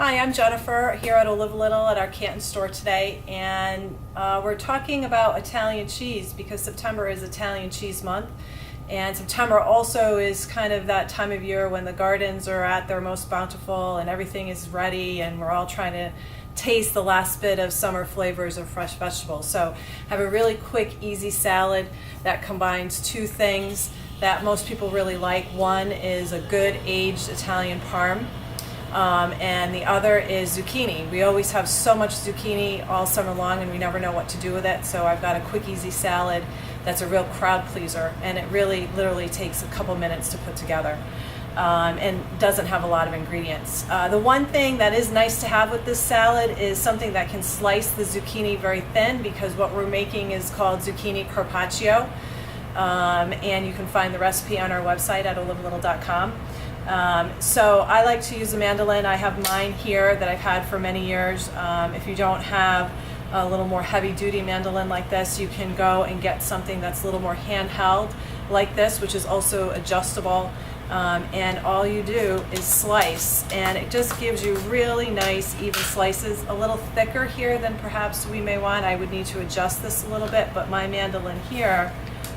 Hi, I'm Jennifer here at Live Little at our Canton store today, and we're talking about Italian cheese because September is Italian cheese month, and September also is kind of that time of year when the gardens are at their most bountiful and everything is ready, and we're all trying to taste the last bit of summer flavors of fresh vegetables. So I have a really quick, easy salad that combines two things that most people really like. One is a good aged Italian parm. And the other is zucchini. We always have so much zucchini all summer long and we never know what to do with it, so I've got a quick easy salad that's a real crowd pleaser, and it really literally takes a couple minutes to put together and doesn't have a lot of ingredients. The one thing that is nice to have with this salad is something that can slice the zucchini very thin, because what we're making is called Zucchini Carpaccio, and you can find the recipe on our website at olivelittle.com. So I like to use a mandolin. I have mine here that I've had for many years. If you don't have a little more heavy-duty mandolin like this, you can go and get something that's a little more handheld like this, which is also adjustable, and all you do is slice, and it just gives you really nice even slices. A little thicker here than perhaps we may want. I would need to adjust this a little bit, but my mandolin here,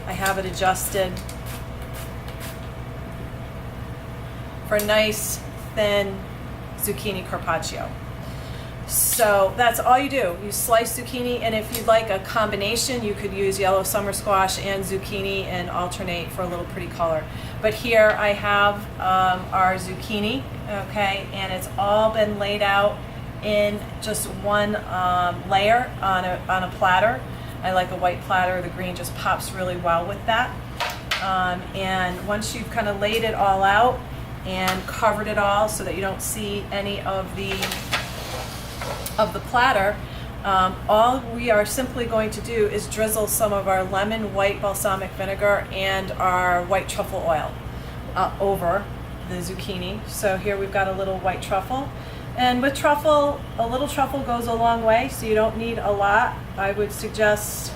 I have it adjusted for nice thin zucchini carpaccio. So that's all you do. You slice zucchini, and if you'd like a combination, you could use yellow summer squash and zucchini and alternate for a little pretty color. But here I have our zucchini, okay, and it's all been laid out in just one layer on a platter. I like a white platter. The green just pops really well with that. And once you've kind of laid it all out and covered it all so that you don't see any of the platter, all we are simply going to do is drizzle some of our lemon white balsamic vinegar and our white truffle oil over the zucchini. So here we've got a little white truffle, and with truffle, a little truffle goes a long way, so you don't need a lot. I would suggest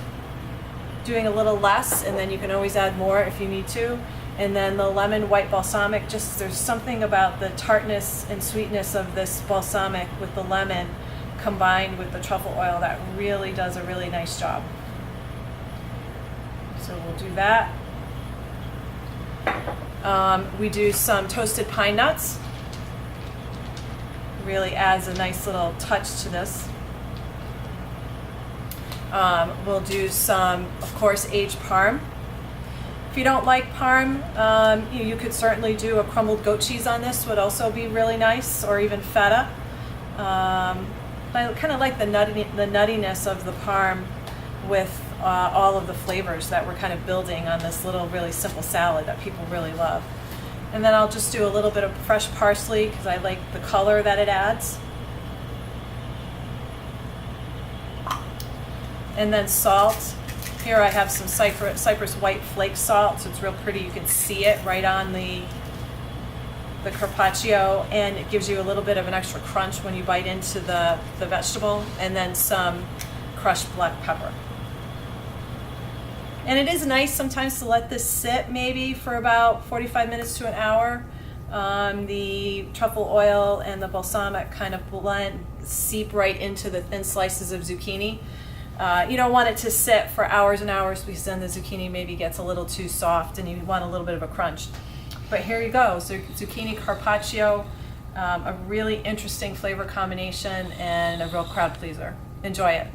doing a little less, and then you can always add more if you need to. And then the lemon white balsamic, just there's something about the tartness and sweetness of this balsamic with the lemon combined with the truffle oil that really does a really nice job. So we'll do that. We do some toasted pine nuts. Really adds a nice little touch to this. We'll do some, of course, aged parm. If you don't like parm, you could certainly do a crumbled goat cheese on this, would also be really nice, or even feta. I kind of like the nuttiness of the parm with all of the flavors that we're kind of building on this little really simple salad that people really love. And then I'll just do a little bit of fresh parsley because I like the color that it adds. And then salt. Here I have some Cypress white flake salt, so it's real pretty. You can see it right on the carpaccio, and it gives you a little bit of an extra crunch when you bite into the vegetable. And then some crushed black pepper. And it is nice sometimes to let this sit maybe for about 45 minutes to an hour. The truffle oil and the balsamic kind of seep right into the thin slices of zucchini. You don't want it to sit for hours and hours because then the zucchini maybe gets a little too soft and you want a little bit of a crunch. But here you go, so zucchini carpaccio, a really interesting flavor combination and a real crowd pleaser. Enjoy it.